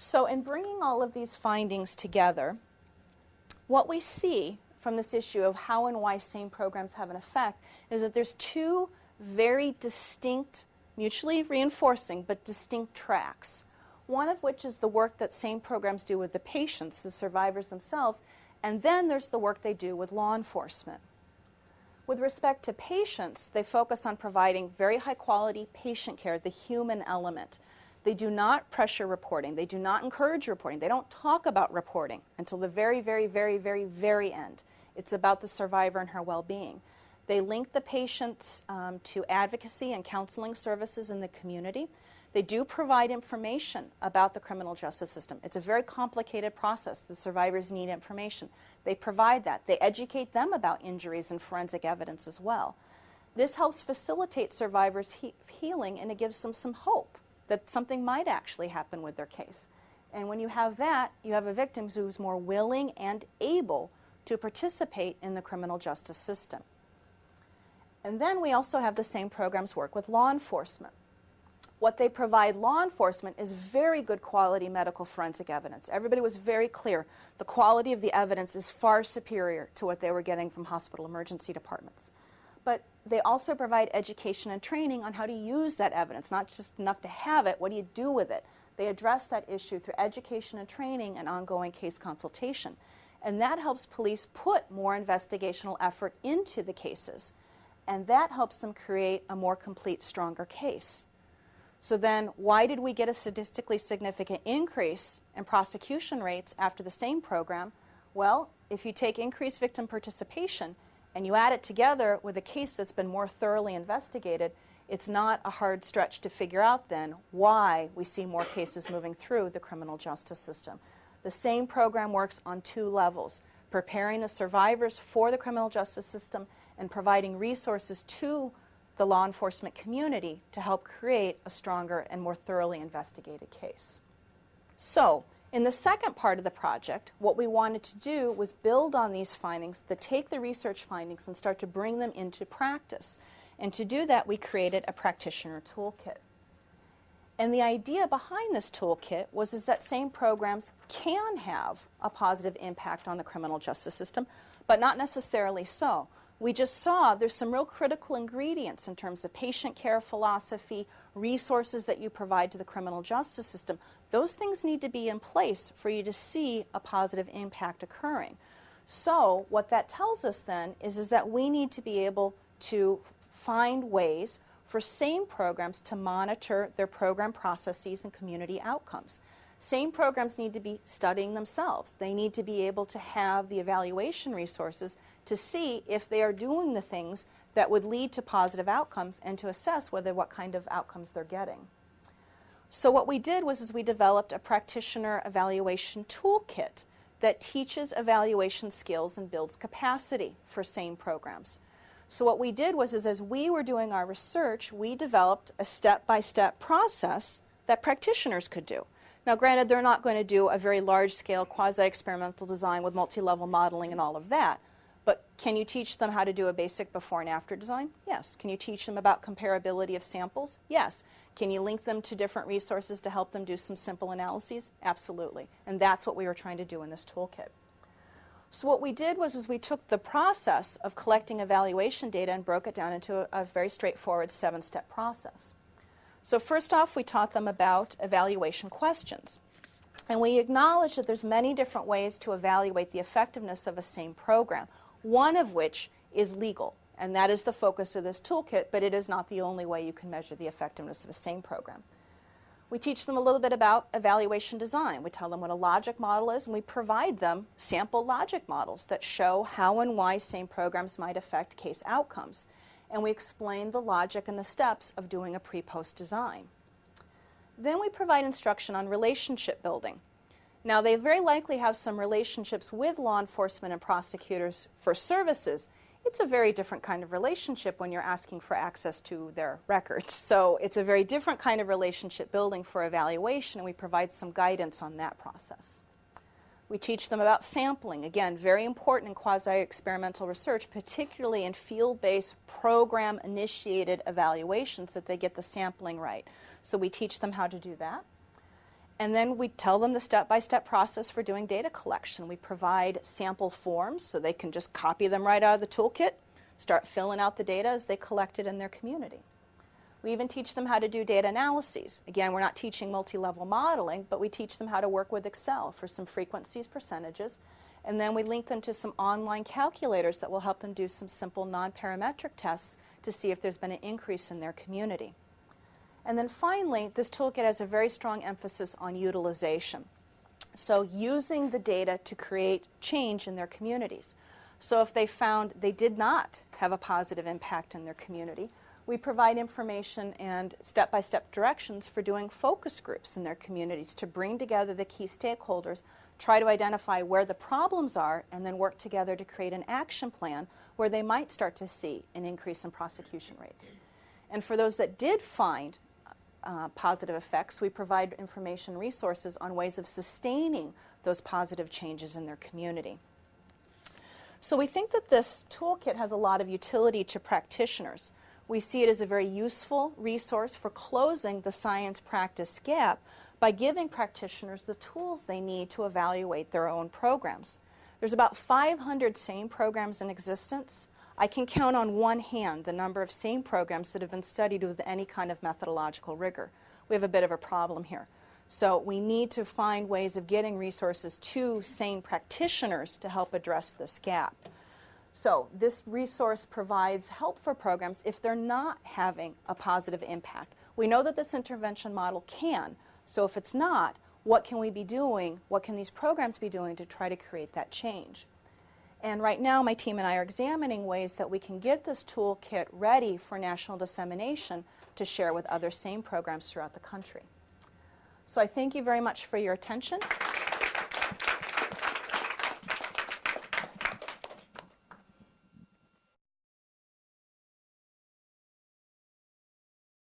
So in bringing all of these findings together, what we see from this issue of how and why SANE programs have an effect is that there's two very distinct, mutually reinforcing, but distinct tracks. One of which is the work that SANE programs do with the patients, the survivors themselves, and then there's the work they do with law enforcement. With respect to patients, they focus on providing very high quality patient care, the human element. They do not pressure reporting. They do not encourage reporting. They don't talk about reporting until the very, very, very, very, very end. It's about the survivor and her well-being. They link the patients to advocacy and counseling services in the community. They do provide information about the criminal justice system. It's a very complicated process. The survivors need information. They provide that. They educate them about injuries and forensic evidence as well. This helps facilitate survivors' healing, and it gives them some hope that something might actually happen with their case. And when you have that, you have a victim who's more willing and able to participate in the criminal justice system. And then we also have the SANE programs work with law enforcement. What they provide law enforcement is very good quality medical forensic evidence. Everybody was very clear. The quality of the evidence is far superior to what they were getting from hospital emergency departments. But they also provide education and training on how to use that evidence, not just enough to have it, what do you do with it? They address that issue through education and training and ongoing case consultation. And that helps police put more investigational effort into the cases. And that helps them create a more complete, stronger case. So then, why did we get a statistically significant increase in prosecution rates after the SANE program? Well, if you take increased victim participation and you add it together with a case that's been more thoroughly investigated, it's not a hard stretch to figure out then why we see more cases moving through the criminal justice system. The SANE program works on two levels: preparing the survivors for the criminal justice system and providing resources to the law enforcement community to help create a stronger and more thoroughly investigated case. So, in the second part of the project, what we wanted to do was build on these findings, take the research findings and start to bring them into practice. And to do that, we created a practitioner toolkit. And the idea behind this toolkit was that SANE programs can have a positive impact on the criminal justice system, but not necessarily so. We just saw there's some real critical ingredients in terms of patient care philosophy, resources that you provide to the criminal justice system. Those things need to be in place for you to see a positive impact occurring. So what that tells us then is that we need to be able to find ways for SANE programs to monitor their program processes and community outcomes. SANE programs need to be studying themselves. They need to be able to have the evaluation resources to see if they are doing the things that would lead to positive outcomes and to assess what kind of outcomes they're getting. So what we did was we developed a practitioner evaluation toolkit that teaches evaluation skills and builds capacity for SANE programs. So what we did was as we were doing our research, we developed a step-by-step process that practitioners could do. Now, granted, they're not going to do a very large-scale quasi-experimental design with multi-level modeling and all of that, but can you teach them how to do a basic before and after design? Yes. Can you teach them about comparability of samples? Yes. Can you link them to different resources to help them do some simple analyses? Absolutely. And that's what we were trying to do in this toolkit. So what we did was we took the process of collecting evaluation data and broke it down into a very straightforward 7-step process. So first off, we taught them about evaluation questions. And we acknowledged that there's many different ways to evaluate the effectiveness of a SANE program, one of which is legal. And that is the focus of this toolkit, but it is not the only way you can measure the effectiveness of a SANE program. We teach them a little bit about evaluation design. We tell them what a logic model is, and we provide them sample logic models that show how and why SANE programs might affect case outcomes. And we explain the logic and the steps of doing a pre-post design. Then we provide instruction on relationship building. Now, they very likely have some relationships with law enforcement and prosecutors for services. It's a very different kind of relationship when you're asking for access to their records. So it's a very different kind of relationship building for evaluation, and we provide some guidance on that process. We teach them about sampling. Again, very important in quasi-experimental research, particularly in field-based program-initiated evaluations, that they get the sampling right. So we teach them how to do that. And then we tell them the step-by-step process for doing data collection. We provide sample forms so they can just copy them right out of the toolkit, start filling out the data as they collect it in their community. We even teach them how to do data analyses. Again, we're not teaching multi-level modeling, but we teach them how to work with Excel for some frequencies, percentages, and then we link them to some online calculators that will help them do some simple non-parametric tests to see if there's been an increase in their community. And then finally, this toolkit has a very strong emphasis on utilization. So using the data to create change in their communities. So if they found they did not have a positive impact in their community, we provide information and step-by-step directions for doing focus groups in their communities to bring together the key stakeholders, try to identify where the problems are, and then work together to create an action plan where they might start to see an increase in prosecution rates. And for those that did find positive effects, we provide information resources on ways of sustaining those positive changes in their community. So we think that this toolkit has a lot of utility to practitioners. We see it as a very useful resource for closing the science practice gap by giving practitioners the tools they need to evaluate their own programs. There's about 500 SANE programs in existence. I can count on one hand the number of SANE programs that have been studied with any kind of methodological rigor. We have a bit of a problem here. So we need to find ways of getting resources to SANE practitioners to help address this gap. So this resource provides help for programs if they're not having a positive impact. We know that this intervention model can, so if it's not, what can we be doing, what can these programs be doing to try to create that change? And right now my team and I are examining ways that we can get this toolkit ready for national dissemination to share with other SANE programs throughout the country. So I thank you very much for your attention.